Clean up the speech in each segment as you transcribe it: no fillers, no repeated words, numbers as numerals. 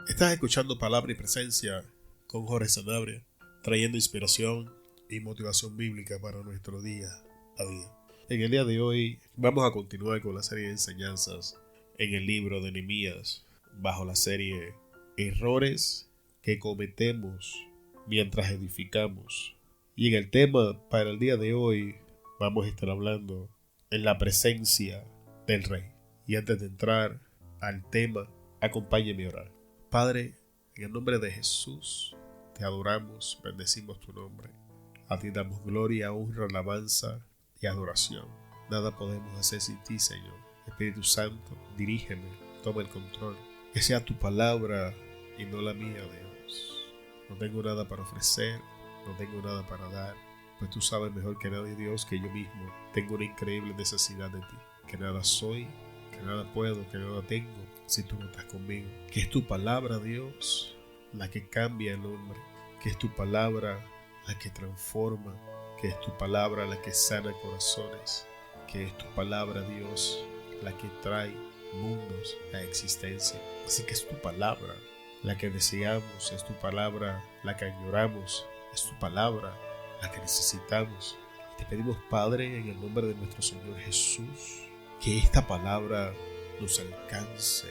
Estás escuchando Palabra y Presencia con Jorge Sanabria, trayendo inspiración y motivación bíblica para nuestro día a día. En el día de hoy vamos a continuar con la serie de enseñanzas en el libro de Nehemías, bajo la serie Errores que cometemos mientras edificamos. Y en el tema para el día de hoy vamos a estar hablando en la presencia del Rey. Y antes de entrar al tema, acompáñenme a orar. Padre, en el nombre de Jesús, te adoramos, bendecimos tu nombre. A ti damos gloria, honra, alabanza y adoración. Nada podemos hacer sin ti, Señor. Espíritu Santo, dirígeme, toma el control. Que sea tu palabra y no la mía, Dios. No tengo nada para ofrecer, no tengo nada para dar, pues tú sabes mejor que nadie, Dios, que yo mismo tengo una increíble necesidad de ti. Que nada soy, que nada puedo, que nada tengo si tú no estás conmigo. Que es tu palabra, Dios, la que cambia el hombre. Que es tu palabra la que transforma. Que es tu palabra la que sana corazones. Que es tu palabra, Dios, la que trae mundos a existencia. Así que es tu palabra la que deseamos, es tu palabra la que añoramos, es tu palabra la que necesitamos. Y te pedimos, Padre, en el nombre de nuestro Señor Jesús, que esta palabra nos alcance,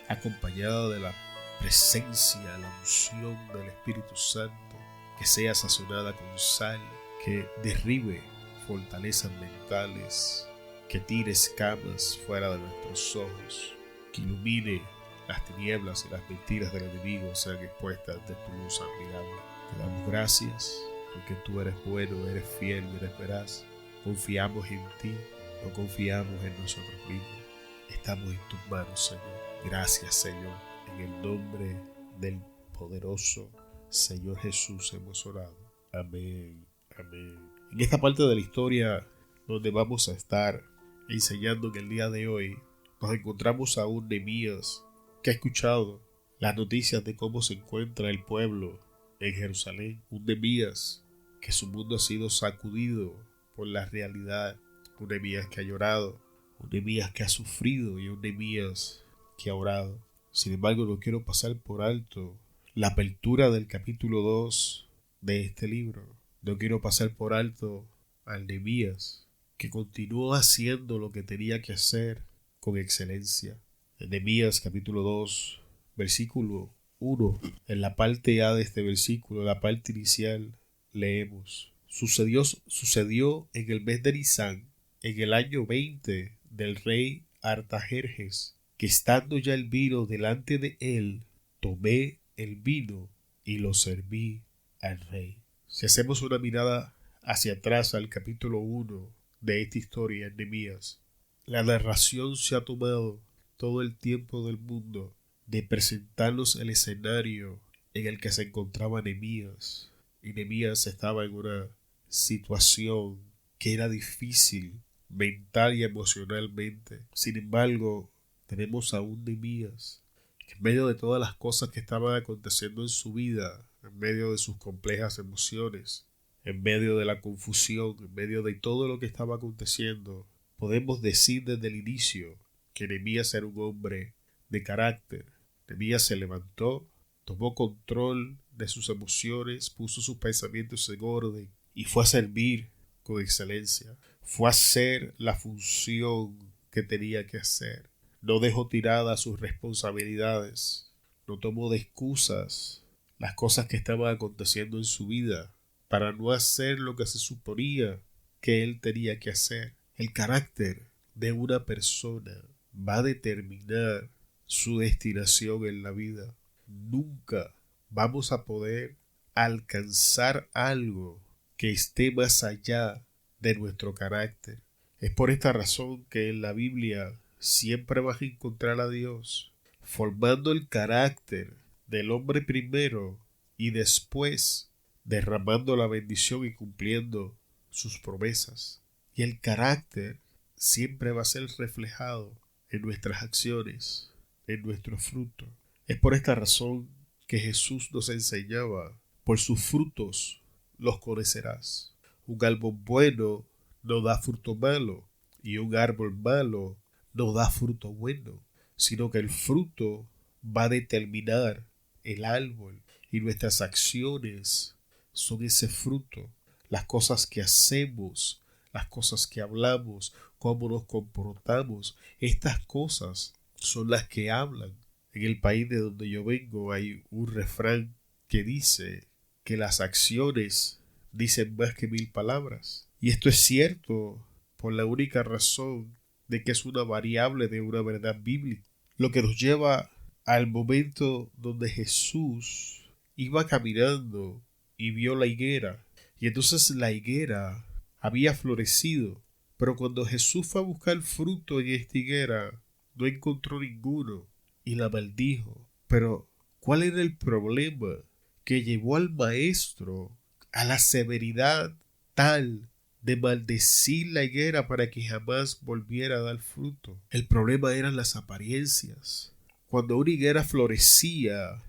acompañada de la presencia, la unción del Espíritu Santo, que sea sazonada con sal, que derribe fortalezas mentales, que tire escamas fuera de nuestros ojos, que ilumine las tinieblas y las mentiras del enemigo sean expuestas de tu luz admirable. Te damos gracias porque tú eres bueno, eres fiel y eres veraz. Confiamos en ti, no confiamos en nosotros mismos. Estamos en tus manos, Señor. Gracias, Señor. En el nombre del poderoso Señor Jesús hemos orado. Amén. Amén. En esta parte de la historia donde vamos a estar enseñando en el día de hoy, nos encontramos a un Nehemías que ha escuchado las noticias de cómo se encuentra el pueblo en Jerusalén. Un Nehemías que su mundo ha sido sacudido por la realidad. Un Nehemías que ha llorado, un Nehemías que ha sufrido y un Nehemías que ha orado. Sin embargo, no quiero pasar por alto la apertura del capítulo 2 de este libro. No quiero pasar por alto al Nehemías que continuó haciendo lo que tenía que hacer con excelencia. En Nehemías capítulo 2, versículo 1, en la parte A de este versículo, la parte inicial, leemos: Sucedió en el mes de Nisán, en el año 20 del rey Artajerjes, que estando ya el vino delante de él, tomé el vino y lo serví al rey. Si hacemos una mirada hacia atrás al capítulo 1 de esta historia en Nehemías, la narración se ha tomado todo el tiempo del mundo de presentarnos el escenario en el que se encontraba Nehemías. Y Nehemías estaba en una situación que era difícil mental y emocionalmente. Sin embargo, tenemos a un Nehemías que en medio de todas las cosas que estaban aconteciendo en su vida, en medio de sus complejas emociones, en medio de la confusión, en medio de todo lo que estaba aconteciendo, podemos decir desde el inicio que Nehemías era un hombre de carácter. Nehemías se levantó, tomó control de sus emociones, puso sus pensamientos en orden y fue a servir con excelencia. Fue a hacer la función que tenía que hacer. No dejó tiradas sus responsabilidades. No tomó de excusas las cosas que estaban aconteciendo en su vida para no hacer lo que se suponía que él tenía que hacer. El carácter de una persona va a determinar su destinación en la vida. Nunca vamos a poder alcanzar algo que esté más allá de nuestro carácter. Es por esta razón que en la Biblia siempre vas a encontrar a Dios formando el carácter del hombre primero y después derramando la bendición y cumpliendo sus promesas. Y el carácter siempre va a ser reflejado en nuestras acciones, en nuestro fruto. Es por esta razón que Jesús nos enseñaba: por sus frutos los conocerás. Un árbol bueno no da fruto malo, y un árbol malo no da fruto bueno, sino que el fruto va a determinar el árbol y nuestras acciones son ese fruto. Las cosas que hacemos, las cosas que hablamos, cómo nos comportamos, estas cosas son las que hablan. En el país de donde yo vengo hay un refrán que dice que las acciones dicen más que 1000 palabras. Y esto es cierto por la única razón de que es una variable de una verdad bíblica. Lo que nos lleva al momento donde Jesús iba caminando y vio la higuera. Y entonces la higuera había florecido. Pero cuando Jesús fue a buscar fruto en esta higuera, no encontró ninguno y la maldijo. Pero, ¿cuál era el problema? Que llevó al maestro a la severidad tal de maldecir la higuera para que jamás volviera a dar fruto. El problema eran las apariencias. Cuando una higuera florecía,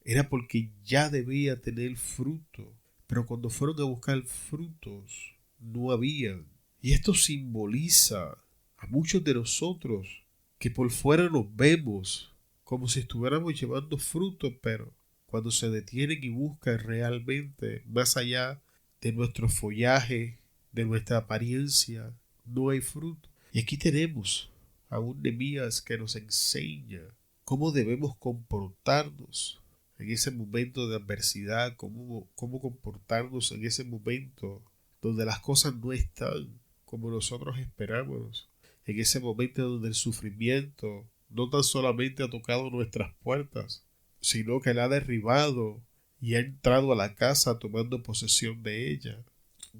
era porque ya debía tener fruto. Pero cuando fueron a buscar frutos, no habían. Y esto simboliza a muchos de nosotros que por fuera nos vemos como si estuviéramos llevando fruto, pero cuando se detienen y buscan realmente más allá de nuestro follaje, de nuestra apariencia, no hay fruto. Y aquí tenemos a un Nehemías que nos enseña cómo debemos comportarnos en ese momento de adversidad, cómo comportarnos en ese momento donde las cosas no están como nosotros esperamos, en ese momento donde el sufrimiento no tan solamente ha tocado nuestras puertas, sino que la ha derribado y ha entrado a la casa tomando posesión de ella.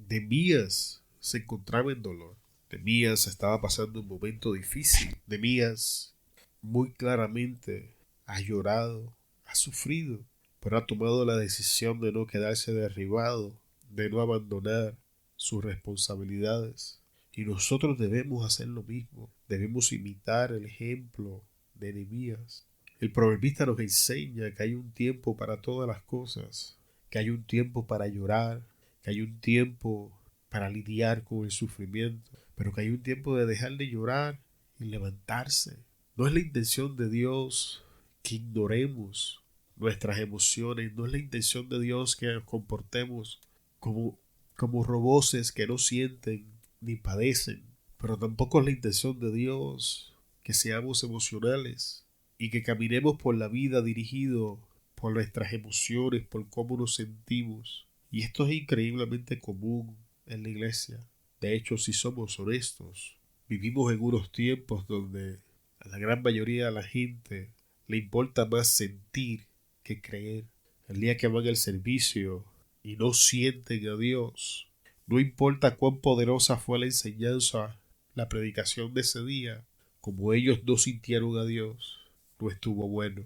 Nehemías se encontraba en dolor. Nehemías estaba pasando un momento difícil. Nehemías muy claramente ha llorado, ha sufrido, pero ha tomado la decisión de no quedarse derribado, de no abandonar sus responsabilidades. Y nosotros debemos hacer lo mismo. Debemos imitar el ejemplo de Nehemías. El proverbista nos enseña que hay un tiempo para todas las cosas, que hay un tiempo para llorar, que hay un tiempo para lidiar con el sufrimiento, pero que hay un tiempo de dejar de llorar y levantarse. No es la intención de Dios que ignoremos nuestras emociones, no es la intención de Dios que nos comportemos como roboces que no sienten ni padecen, pero tampoco es la intención de Dios que seamos emocionales y que caminemos por la vida dirigido por nuestras emociones, por cómo nos sentimos. Y esto es increíblemente común en la iglesia. De hecho, si somos honestos, vivimos en unos tiempos donde a la gran mayoría de la gente le importa más sentir que creer. El día que van al servicio y no sienten a Dios, no importa cuán poderosa fue la enseñanza, la predicación de ese día, como ellos no sintieron a Dios, no estuvo bueno.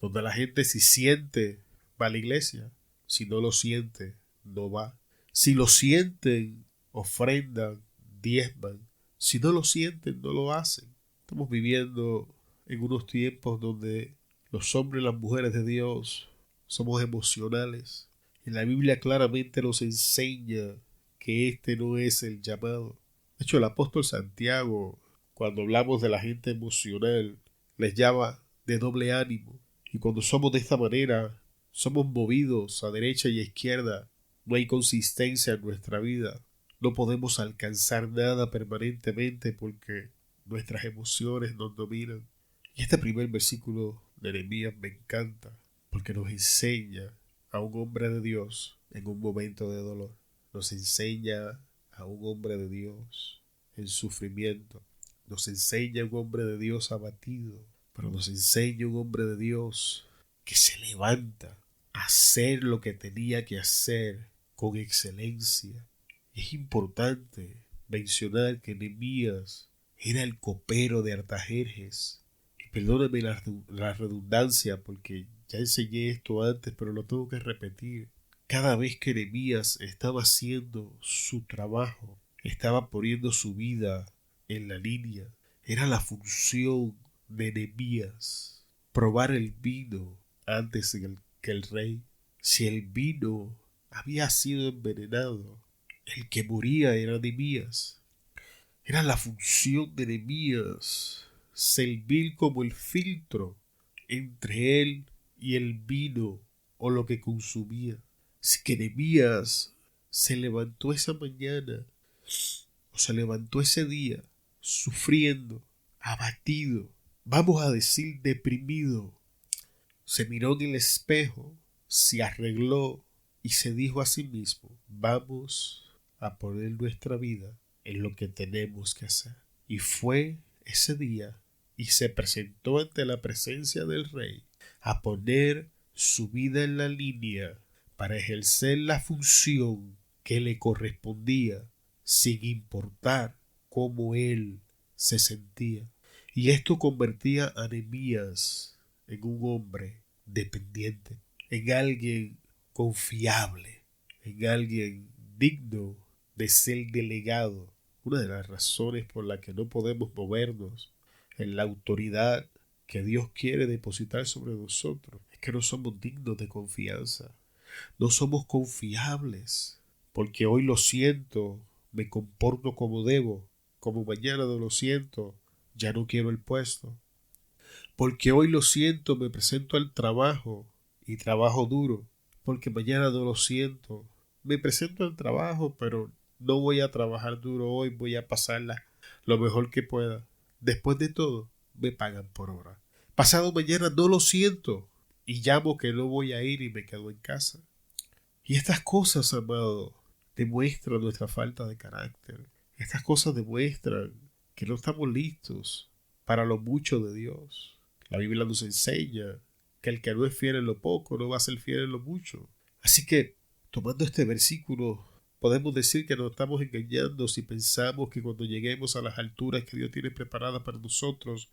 Donde la gente si siente, va a la iglesia. Si no lo siente, no va. Si lo sienten, ofrendan, diezman. Si no lo sienten, no lo hacen. Estamos viviendo en unos tiempos donde los hombres y las mujeres de Dios somos emocionales. Y la Biblia claramente nos enseña que este no es el llamado. De hecho, el apóstol Santiago, cuando hablamos de la gente emocional, les llama de doble ánimo. Y cuando somos de esta manera, somos movidos a derecha y a izquierda. No hay consistencia en nuestra vida. No podemos alcanzar nada permanentemente porque nuestras emociones nos dominan. Y este primer versículo de Nehemías me encanta porque nos enseña a un hombre de Dios en un momento de dolor. Nos enseña a un hombre de Dios en sufrimiento. Nos enseña a un hombre de Dios abatido. Pero nos enseña un hombre de Dios que se levanta a hacer lo que tenía que hacer con excelencia. Es importante mencionar que Nehemías era el copero de Artajerjes. Y perdóname la redundancia porque ya enseñé esto antes, pero lo tengo que repetir. Cada vez que Nehemías estaba haciendo su trabajo, estaba poniendo su vida en la línea, era la función de Nehemías probar el vino antes que el rey. Si el vino había sido envenenado, el que moría era Nehemías. Era la función de Nehemías servir como el filtro entre él y el vino o lo que consumía. Si que Nehemías se levantó esa mañana o se levantó ese día sufriendo, abatido, vamos a decir deprimido, se miró en el espejo, se arregló y se dijo a sí mismo, vamos a poner nuestra vida en lo que tenemos que hacer. Y fue ese día y se presentó ante la presencia del rey a poner su vida en la línea para ejercer la función que le correspondía sin importar cómo él se sentía. Y esto convertía a Nehemías en un hombre dependiente, en alguien confiable, en alguien digno de ser delegado. Una de las razones por las que no podemos movernos en la autoridad que Dios quiere depositar sobre nosotros es que no somos dignos de confianza, no somos confiables, porque hoy lo siento, me comporto como debo, como mañana no lo siento, ya no quiero el puesto. Porque hoy lo siento, me presento al trabajo y trabajo duro, porque mañana no lo siento. Me presento al trabajo, pero no voy a trabajar duro hoy, voy a pasarla lo mejor que pueda. Después de todo, me pagan por hora. Pasado mañana no lo siento y llamo que no voy a ir y me quedo en casa. Y estas cosas, amado, demuestran nuestra falta de carácter. Estas cosas demuestran que no estamos listos para lo mucho de Dios. La Biblia nos enseña que el que no es fiel en lo poco no va a ser fiel en lo mucho. Así que, tomando este versículo, podemos decir que nos estamos engañando si pensamos que cuando lleguemos a las alturas que Dios tiene preparadas para nosotros,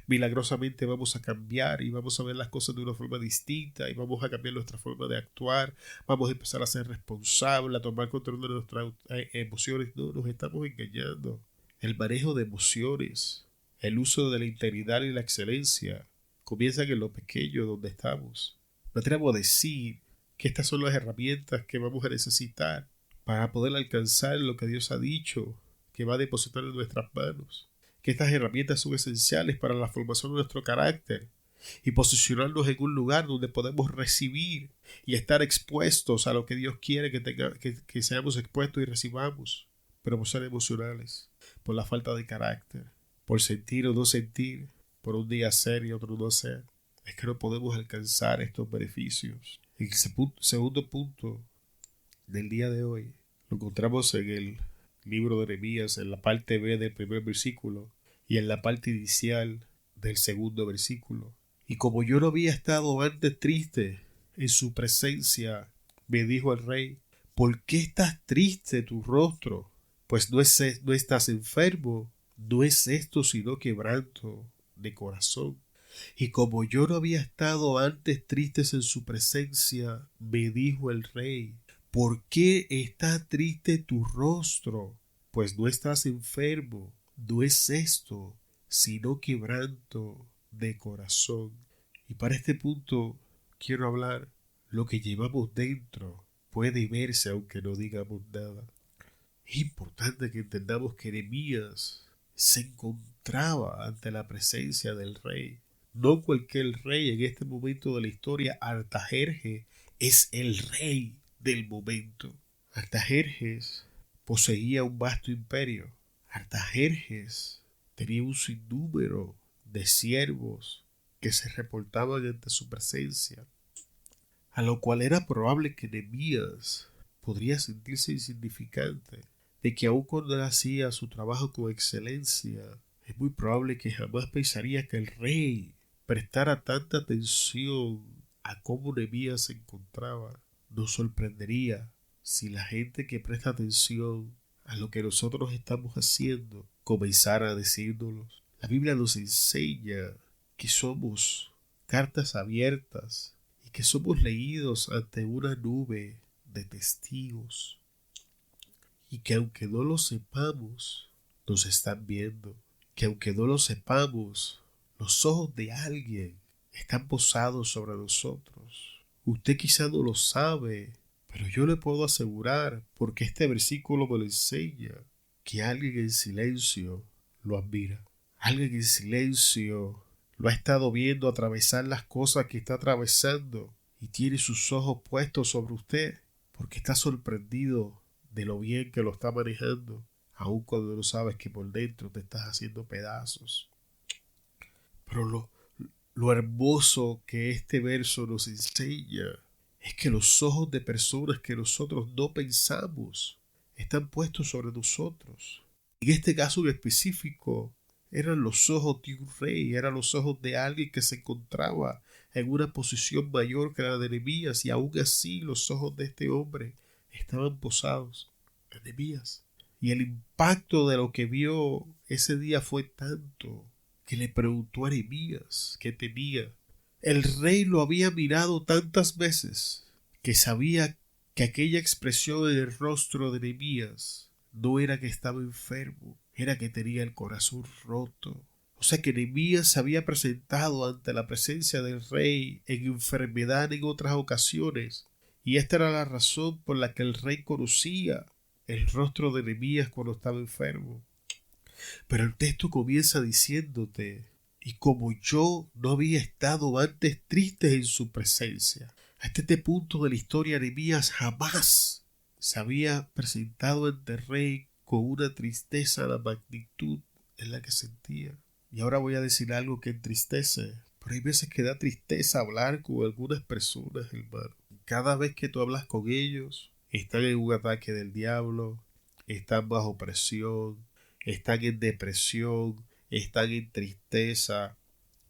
milagrosamente vamos a cambiar y vamos a ver las cosas de una forma distinta y vamos a cambiar nuestra forma de actuar, vamos a empezar a ser responsables, a tomar control de nuestras emociones. No, nos estamos engañando. El manejo de emociones, el uso de la integridad y la excelencia comienzan en lo pequeño donde estamos. Me atrevo a decir que estas son las herramientas que vamos a necesitar para poder alcanzar lo que Dios ha dicho que va a depositar en nuestras manos. Que estas herramientas son esenciales para la formación de nuestro carácter y posicionarnos en un lugar donde podemos recibir y estar expuestos a lo que Dios quiere que seamos expuestos y recibamos. Pero por ser emocionales, por la falta de carácter, por sentir o no sentir, por un día ser y otro no ser, es que no podemos alcanzar estos beneficios. El segundo punto del día de hoy lo encontramos en el libro de Nehemías, en la parte B del primer versículo y en la parte inicial del segundo versículo. Y como yo no había estado antes triste en su presencia, me dijo el rey, ¿por qué estás triste tu rostro? Pues no estás enfermo, no es esto sino quebranto de corazón. Y como yo no había estado antes tristes en su presencia, me dijo el rey, ¿por qué está triste tu rostro? Pues no estás enfermo, no es esto, sino quebranto de corazón. Y para este punto quiero hablar, lo que llevamos dentro puede verse aunque no digamos nada. Es importante que entendamos que Nehemías se encontraba ante la presencia del rey. No cualquier rey en este momento de la historia. Artajerjes es el rey del momento. Artajerjes poseía un vasto imperio. Artajerjes tenía un sinnúmero de siervos que se reportaban ante su presencia, a lo cual era probable que Nehemías podría sentirse insignificante, de que aun cuando él hacía su trabajo con excelencia, es muy probable que jamás pensaría que el rey prestara tanta atención a cómo Nehemías se encontraba. Nos sorprendería si la gente que presta atención a lo que nosotros estamos haciendo comenzara a decírnoslo. La Biblia nos enseña que somos cartas abiertas y que somos leídos ante una nube de testigos y que aunque no lo sepamos, nos están viendo, que aunque no lo sepamos, los ojos de alguien están posados sobre nosotros. Usted quizá no lo sabe, pero yo le puedo asegurar, porque este versículo me lo enseña, que alguien en silencio lo admira. Alguien en silencio Lo ha estado viendo atravesar las cosas que está atravesando y tiene sus ojos puestos sobre usted porque está sorprendido de lo bien que lo está manejando, aun cuando no sabes que por dentro te estás haciendo pedazos. Pero lo hermoso que este verso nos enseña es que los ojos de personas que nosotros no pensamos están puestos sobre nosotros. En este caso en específico, eran los ojos de un rey, eran los ojos de alguien que se encontraba en una posición mayor que la de Nehemías, y aún así los ojos de este hombre estaban posados en Nehemías. Y el impacto de lo que vio ese día fue tanto que le preguntó a Nehemías qué tenía. El rey lo había mirado tantas veces que sabía que aquella expresión en el rostro de Nehemías no era que estaba enfermo, era que tenía el corazón roto. O sea que Nehemías se había presentado ante la presencia del rey en enfermedad en otras ocasiones, y esta era la razón por la que el rey conocía el rostro de Nehemías cuando estaba enfermo. Pero el texto comienza diciéndote: y como yo no había estado antes triste en su presencia. Hasta este punto de la historia, Nehemías jamás se había presentado ante el rey con una tristeza a la magnitud en la que sentía. Y ahora voy a decir algo que entristece, pero hay veces que da tristeza hablar con algunas personas, hermano. Cada vez que tú hablas con ellos, están en un ataque del diablo, están bajo presión, están en depresión, están en tristeza.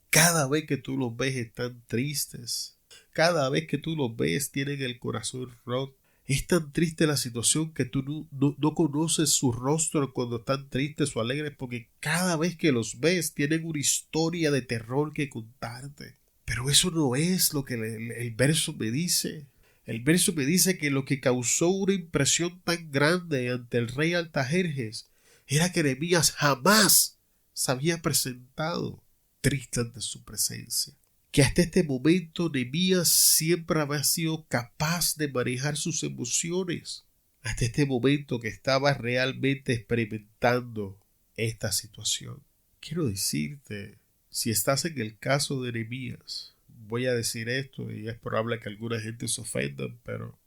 Cada vez que tú los ves están tristes. Cada vez que tú los ves tienen el corazón roto. Es tan triste la situación que tú no conoces su rostro cuando están tristes o alegres, porque cada vez que los ves tienen una historia de terror que contarte. Pero eso no es lo que el verso me dice. El verso me dice que lo que causó una impresión tan grande ante el rey Artajerjes era que Nehemías jamás se había presentado triste ante su presencia. Que hasta este momento Nehemías siempre había sido capaz de manejar sus emociones. Hasta este momento que estaba realmente experimentando esta situación. Quiero decirte, si estás en el caso de Nehemías, voy a decir esto y es probable que alguna gente se ofenda, pero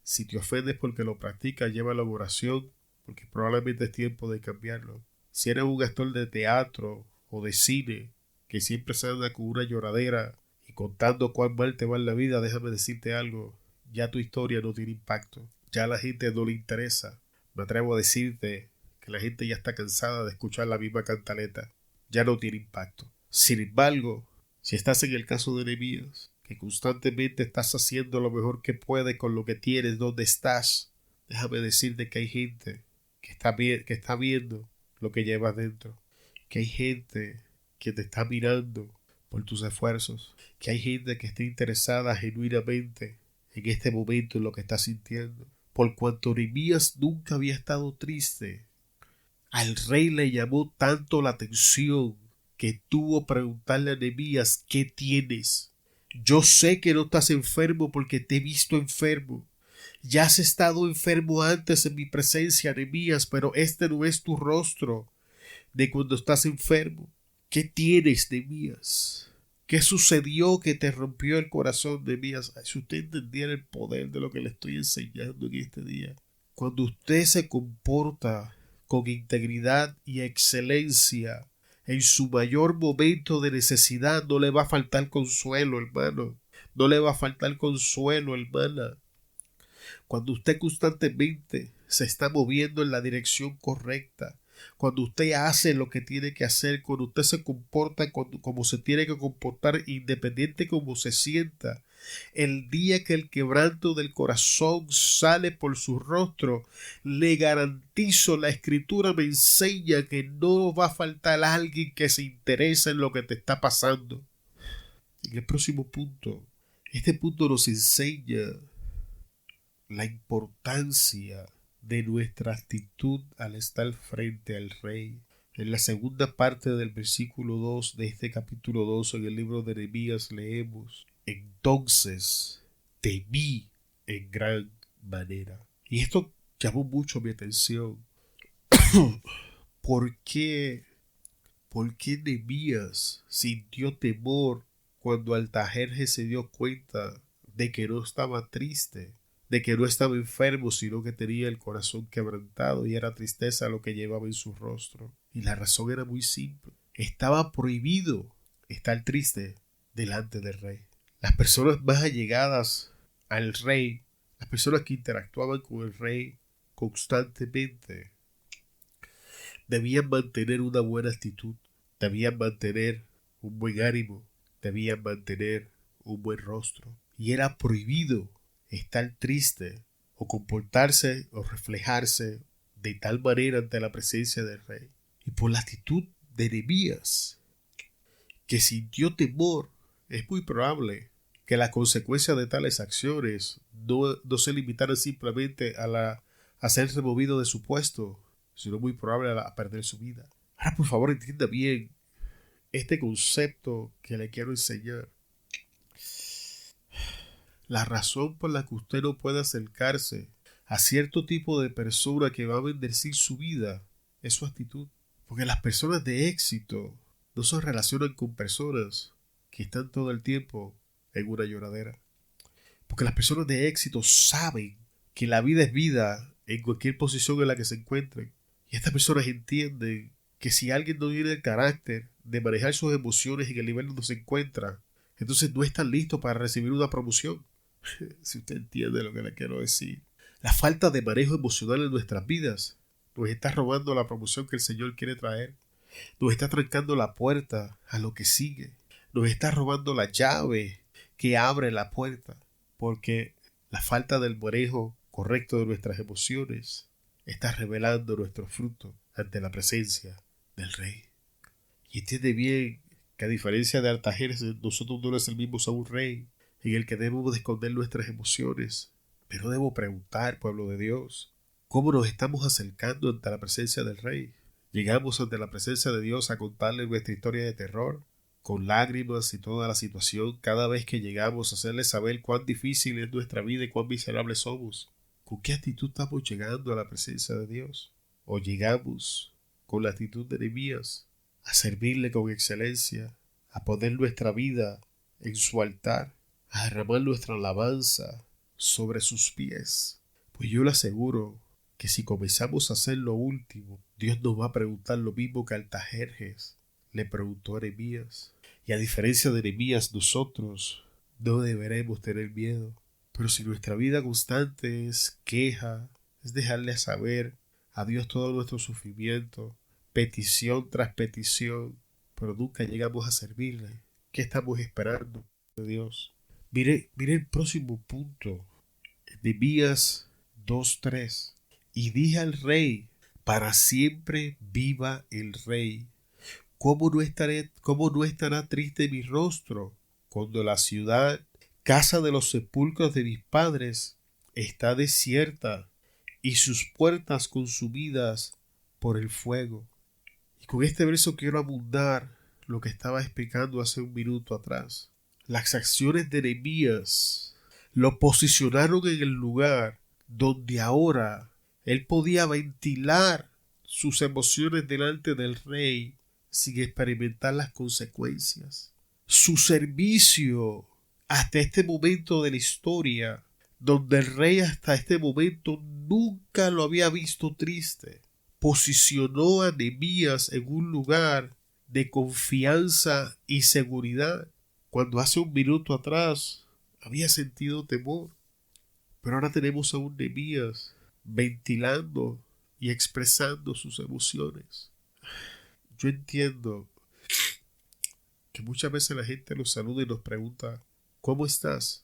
si te ofendes porque lo practicas, lleva la oración, porque probablemente es tiempo de cambiarlo. Si eres un actor de teatro o de cine que siempre se anda con una lloradera y contando cuán mal te va en la vida, déjame decirte algo: ya tu historia no tiene impacto, ya a la gente no le interesa. Me atrevo a decirte que la gente ya está cansada de escuchar la misma cantaleta, ya no tiene impacto. Sin embargo, si estás en el caso de Nehemías, que constantemente estás haciendo lo mejor que puedes con lo que tienes donde estás, déjame decirte que hay gente que está viendo lo que llevas dentro, que hay gente que te está mirando por tus esfuerzos, que hay gente que está interesada genuinamente en este momento en lo que estás sintiendo. Por cuanto Nehemías nunca había estado triste, al rey le llamó tanto la atención que tuvo que preguntarle a Nehemías: ¿qué tienes? Yo sé que no estás enfermo porque te he visto enfermo. Ya has estado enfermo antes en mi presencia, Nehemías, pero este no es tu rostro de cuando estás enfermo. ¿Qué tienes, Nehemías? ¿Qué sucedió que te rompió el corazón, Nehemías? Si usted entendiera el poder de lo que le estoy enseñando en este día. Cuando usted se comporta con integridad y excelencia en su mayor momento de necesidad, no le va a faltar consuelo, hermano. No le va a faltar consuelo, hermana. Cuando usted constantemente se está moviendo en la dirección correcta, cuando usted hace lo que tiene que hacer, cuando usted se comporta como se tiene que comportar, independiente como se sienta, el día que el quebranto del corazón sale por su rostro, le garantizo, la escritura me enseña que no va a faltar alguien que se interese en lo que te está pasando. En el próximo punto, este punto nos enseña la importancia de nuestra actitud al estar frente al Rey. En la segunda parte del versículo 2 de este capítulo 2 en el libro de Nehemías leemos: entonces temí en gran manera. Y esto llamó mucho mi atención. ¿Por qué ¿Por qué Nehemías sintió temor cuando Artajerjes se dio cuenta de que no estaba triste, de que no estaba enfermo, sino que tenía el corazón quebrantado y era tristeza lo que llevaba en su rostro? Y la razón era muy simple. Estaba prohibido estar triste delante del rey. Las personas más allegadas al rey, las personas que interactuaban con el rey constantemente, debían mantener una buena actitud, debían mantener un buen ánimo, debían mantener un buen rostro. Y era prohibido estar triste o comportarse o reflejarse de tal manera ante la presencia del rey. Y por la actitud de Nehemías, que sintió temor, es muy probable que las consecuencias de tales acciones no se limitaran simplemente a ser removido de su puesto, sino muy probable a perder su vida. Ahora, por favor, entienda bien este concepto que le quiero enseñar. La razón por la que usted no puede acercarse a cierto tipo de persona que va a bendecir su vida es su actitud. Porque las personas de éxito no se relacionan con personas que están todo el tiempo en una lloradera. Porque las personas de éxito saben que la vida es vida en cualquier posición en la que se encuentren. Y estas personas entienden que si alguien no tiene el carácter de manejar sus emociones en el nivel donde se encuentra, entonces no están listos para recibir una promoción. Si usted entiende lo que le quiero decir. La falta de manejo emocional en nuestras vidas nos está robando la promoción que el Señor quiere traer. Nos está trancando la puerta a lo que sigue. Nos está robando la llave que abre la puerta. Porque la falta del manejo correcto de nuestras emociones está revelando nuestro fruto ante la presencia del Rey. Y entiende bien que a diferencia de Artajerjes, nosotros no es el mismo Saúl Rey, en el que debemos de esconder nuestras emociones. Pero debo preguntar, pueblo de Dios, ¿cómo nos estamos acercando ante la presencia del Rey? Llegamos ante la presencia de Dios a contarle nuestra historia de terror, con lágrimas y toda la situación, cada vez que llegamos a hacerle saber cuán difícil es nuestra vida y cuán miserables somos. ¿Con qué actitud estamos llegando a la presencia de Dios? ¿O llegamos con la actitud de Nehemías a servirle con excelencia, a poner nuestra vida en su altar, a derramar nuestra alabanza sobre sus pies? Pues yo le aseguro que si comenzamos a hacer lo último, Dios nos va a preguntar lo mismo que Artajerjes le preguntó a Nehemías. Y a diferencia de Nehemías, nosotros no deberemos tener miedo. Pero si nuestra vida constante es queja, es dejarle saber a Dios todo nuestro sufrimiento, petición tras petición, pero nunca llegamos a servirle, ¿qué estamos esperando de Dios? Mire el próximo punto, Nehemías 2:3. Y dije al rey, para siempre viva el rey. ¿Cómo no estará triste mi rostro cuando la ciudad, casa de los sepulcros de mis padres, está desierta y sus puertas consumidas por el fuego? Y con este verso quiero abundar lo que estaba explicando hace un minuto atrás. Las acciones de Nehemías lo posicionaron en el lugar donde ahora él podía ventilar sus emociones delante del rey sin experimentar las consecuencias. Su servicio hasta este momento de la historia, donde el rey hasta este momento nunca lo había visto triste, posicionó a Nehemías en un lugar de confianza y seguridad, cuando hace un minuto atrás había sentido temor. Pero ahora tenemos a un Nehemías ventilando y expresando sus emociones. Yo entiendo que muchas veces la gente nos saluda y nos pregunta ¿cómo estás?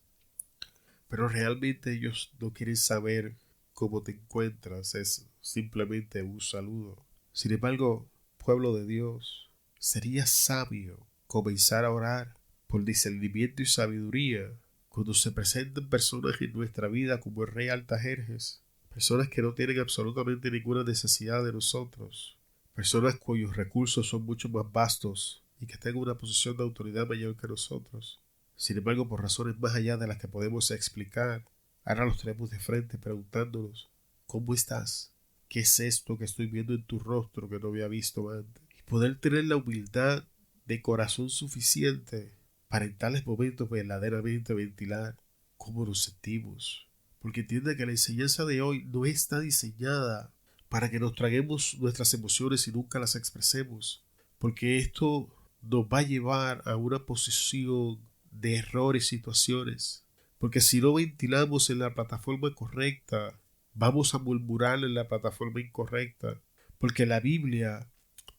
Pero realmente ellos no quieren saber cómo te encuentras, es simplemente un saludo. Sin embargo, pueblo de Dios, sería sabio comenzar a orar por discernimiento y sabiduría cuando se presenten personas en nuestra vida como el rey Artajerjes, personas que no tienen absolutamente ninguna necesidad de nosotros, personas cuyos recursos son mucho más vastos y que tengan una posición de autoridad mayor que nosotros. Sin embargo, por razones más allá de las que podemos explicar, ahora los tenemos de frente preguntándonos ¿cómo estás? ¿Qué es esto que estoy viendo en tu rostro que no había visto antes? poder tener la humildad de corazón suficiente para en tales momentos verdaderamente ventilar cómo nos sentimos. Porque entiende que la enseñanza de hoy no está diseñada para que nos traguemos nuestras emociones y nunca las expresemos. Porque esto nos va a llevar a una posición de errores y situaciones. Porque si no ventilamos en la plataforma correcta, vamos a murmurar en la plataforma incorrecta. Porque la Biblia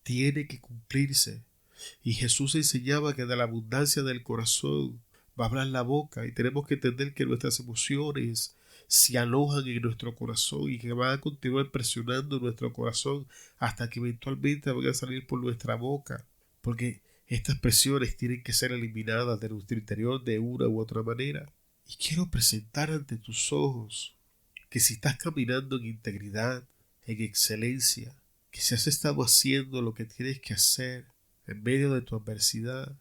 tiene que cumplirse. Y Jesús enseñaba que de la abundancia del corazón va a hablar la boca, y tenemos que entender que nuestras emociones se alojan en nuestro corazón y que van a continuar presionando nuestro corazón hasta que eventualmente van a salir por nuestra boca, porque estas presiones tienen que ser eliminadas de nuestro interior de una u otra manera. Y quiero presentar ante tus ojos que si estás caminando en integridad, en excelencia, que si has estado haciendo lo que tienes que hacer en medio de tu adversidad,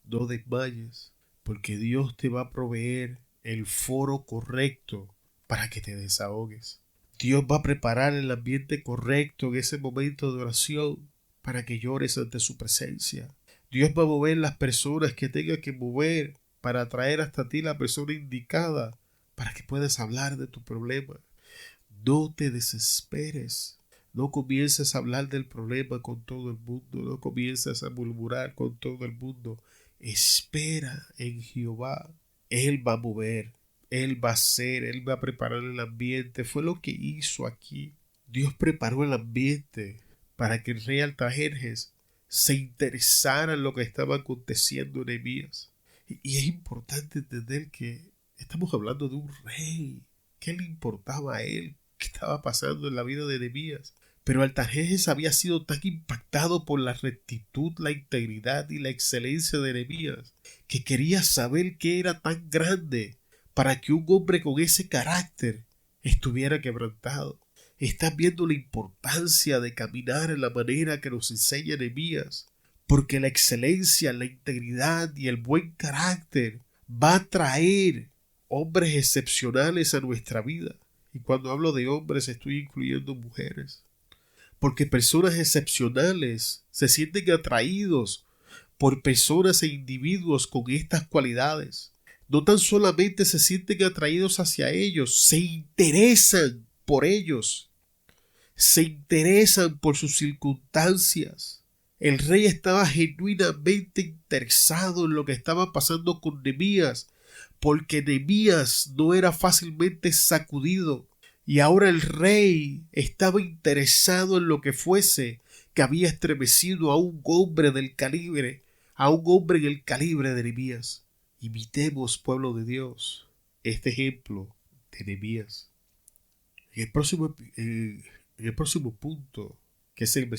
no desmayes, porque Dios te va a proveer el foro correcto para que te desahogues. Dios va a preparar el ambiente correcto en ese momento de oración para que llores ante su presencia. Dios va a mover las personas que tenga que mover para traer hasta ti la persona indicada para que puedas hablar de tu problema. No te desesperes. No comiences a hablar del problema con todo el mundo. No comiences a murmurar con todo el mundo. Espera en Jehová. Él va a mover. Él va a hacer. Él va a preparar el ambiente. Fue lo que hizo aquí. Dios preparó el ambiente para que el rey Artajerjes se interesara en lo que estaba aconteciendo en Nehemías. Y es importante entender que estamos hablando de un rey. ¿Qué le importaba a él? ¿Qué estaba pasando en la vida de Nehemías? Pero Artajerjes había sido tan impactado por la rectitud, la integridad y la excelencia de Nehemías que quería saber qué era tan grande para que un hombre con ese carácter estuviera quebrantado. Estás viendo la importancia de caminar en la manera que nos enseña Nehemías, porque la excelencia, la integridad y el buen carácter va a traer hombres excepcionales a nuestra vida. Y cuando hablo de hombres estoy incluyendo mujeres. Porque personas excepcionales se sienten atraídos por personas e individuos con estas cualidades. No tan solamente se sienten atraídos hacia ellos, se interesan por ellos. Se interesan por sus circunstancias. El rey estaba genuinamente interesado en lo que estaba pasando con Nehemías, porque Nehemías no era fácilmente sacudido, y ahora el rey estaba interesado en lo que fuese que había estremecido a un hombre del calibre, a un hombre en el calibre de Nehemías. Imitemos, pueblo de Dios, este ejemplo de Nehemías. En el próximo punto, que es el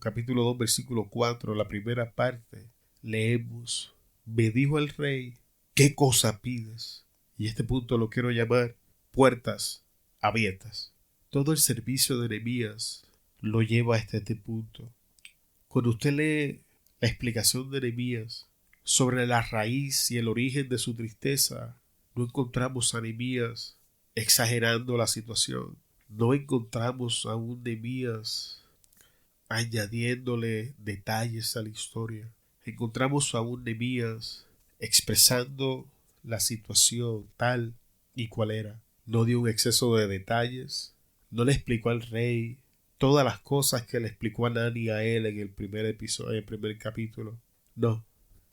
capítulo 2, versículo 4, la primera parte, leemos: me dijo el rey, ¿qué cosa pides? Y este punto lo quiero llamar puertas abiertas. Todo el servicio de Nehemías lo lleva hasta este punto. Cuando usted lee la explicación de Nehemías sobre la raíz y el origen de su tristeza, no encontramos a Nehemías exagerando la situación. No encontramos a un Nehemías añadiéndole detalles a la historia. Encontramos a un Nehemías expresando la situación tal y cual era. No dio un exceso de detalles. No le explicó al rey todas las cosas que le explicó a Nani y a él en el primer episodio, en el primer capítulo. No.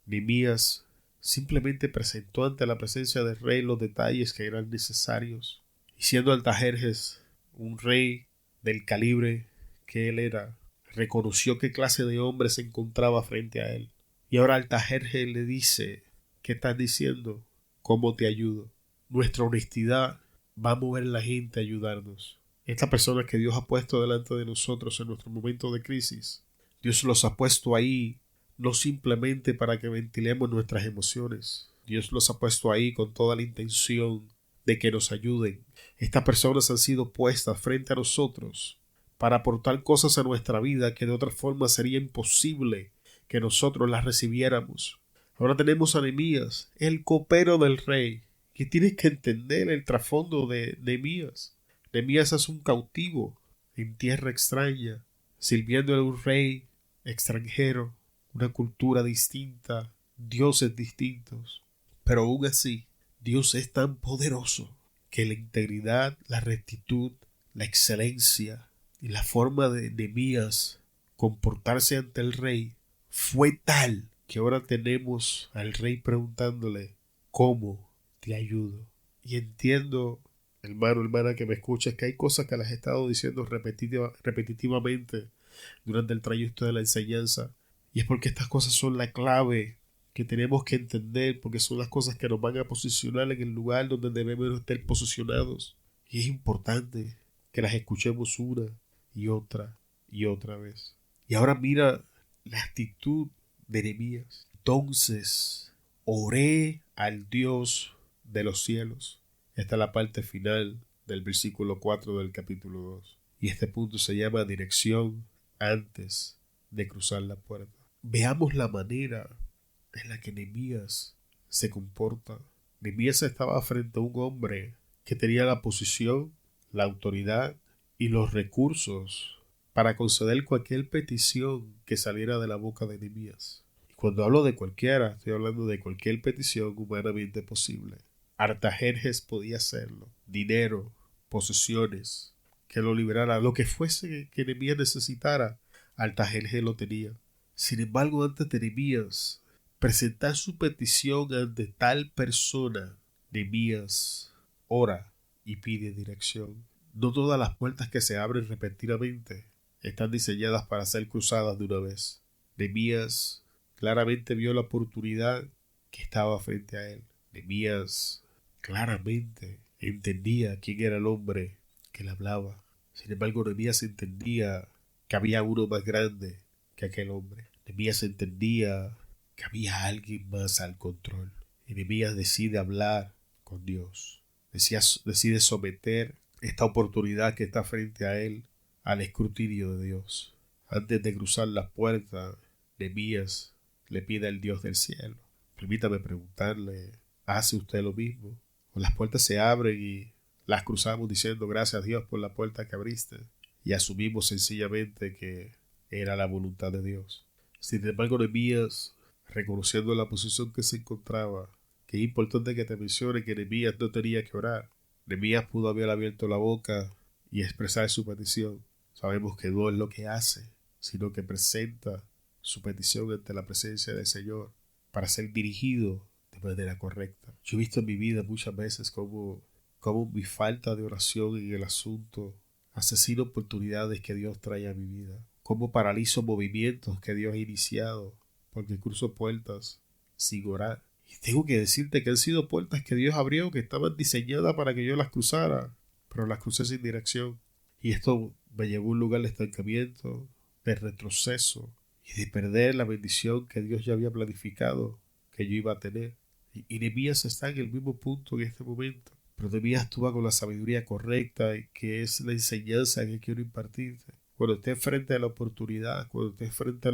Nehemías simplemente presentó ante la presencia del rey los detalles que eran necesarios. Y siendo Artajerjes un rey del calibre que él era, reconoció qué clase de hombre se encontraba frente a él. Y ahora Artajerjes le dice: ¿qué estás diciendo? ¿Cómo te ayudo? Nuestra honestidad va a mover a la gente a ayudarnos. Esta persona que Dios ha puesto delante de nosotros en nuestro momento de crisis, Dios los ha puesto ahí no simplemente para que ventilemos nuestras emociones. Dios los ha puesto ahí con toda la intención de que nos ayuden. Estas personas han sido puestas frente a nosotros para aportar cosas a nuestra vida que de otra forma sería imposible que nosotros las recibiéramos. Ahora tenemos a Nehemías, el copero del rey, que tienes que entender el trasfondo de Nehemías. Nehemías es un cautivo en tierra extraña, sirviendo a un rey extranjero, una cultura distinta, dioses distintos. Pero aún así, Dios es tan poderoso que la integridad, la rectitud, la excelencia y la forma de Nehemías comportarse ante el rey fue tal que ahora tenemos al rey preguntándole: ¿cómo te ayudo? Y entiendo, hermano, hermana que me escuchas, que hay cosas que las he estado diciendo repetitivamente durante el trayecto de la enseñanza, y es porque estas cosas son la clave que tenemos que entender, porque son las cosas que nos van a posicionar en el lugar donde debemos estar posicionados, y es importante que las escuchemos una y otra vez. Y ahora mira la actitud de Nehemías. Entonces oré al Dios de los cielos. Esta es la parte final del versículo 4 del capítulo 2. Y este punto se llama dirección antes de cruzar la puerta. Veamos la manera en la que Nehemías se comporta. Nehemías estaba frente a un hombre que tenía la posición, la autoridad y los recursos para conceder cualquier petición que saliera de la boca de Nehemías. Y cuando hablo de cualquiera, estoy hablando de cualquier petición humanamente posible. Artajerjes podía hacerlo. Dinero, posesiones, que lo liberara, lo que fuese que Nehemías necesitara, Artajerjes lo tenía. Sin embargo, antes de Nehemías presentar su petición ante tal persona, Nehemías ora y pide dirección. No todas las puertas que se abren repentinamente están diseñadas para ser cruzadas de una vez. Nehemías claramente vio la oportunidad que estaba frente a él. Nehemías claramente entendía quién era el hombre que le hablaba. Sin embargo, Nehemías entendía que había uno más grande que aquel hombre. Nehemías entendía que había alguien más al control. Y Nehemías decide hablar con Dios. Decide someter esta oportunidad que está frente a él al escrutinio de Dios. Antes de cruzar la puerta, Nehemías le pide al Dios del cielo: permítame preguntarle, ¿hace usted lo mismo? O las puertas se abren y las cruzamos diciendo gracias a Dios por la puerta que abriste, y asumimos sencillamente que era la voluntad de Dios. Sin embargo, Nehemías, reconociendo la posición que se encontraba, que es importante que te mencione que Nehemías no tenía que orar. Nehemías pudo haber abierto la boca y expresar su petición. Sabemos que no es lo que hace, sino que presenta su petición ante la presencia del Señor para ser dirigido de manera correcta. Yo he visto en mi vida muchas veces cómo mi falta de oración en el asunto asesina oportunidades que Dios trae a mi vida. Cómo paralizo movimientos que Dios ha iniciado porque cruzo puertas sin orar. Y tengo que decirte que han sido puertas que Dios abrió, que estaban diseñadas para que yo las cruzara, pero las crucé sin dirección. Y esto me llevó a un lugar de estancamiento, de retroceso y de perder la bendición que Dios ya había planificado que yo iba a tener. Y Nehemías está en el mismo punto en este momento. Pero Nehemías actúa con la sabiduría correcta, que es la enseñanza que quiero impartirte. Cuando estés frente a la oportunidad, cuando estés frente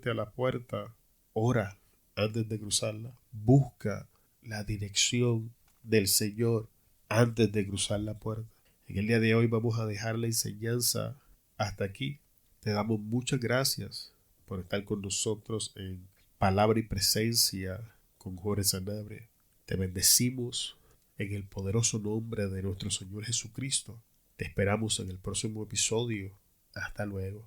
a la puerta, ora antes de cruzarla. Busca la dirección del Señor antes de cruzar la puerta. En el día de hoy vamos a dejar la enseñanza hasta aquí. Te damos muchas gracias por estar con nosotros en Palabra y Presencia con Jorge Sanabria. Te bendecimos en el poderoso nombre de nuestro Señor Jesucristo. Te esperamos en el próximo episodio. Hasta luego.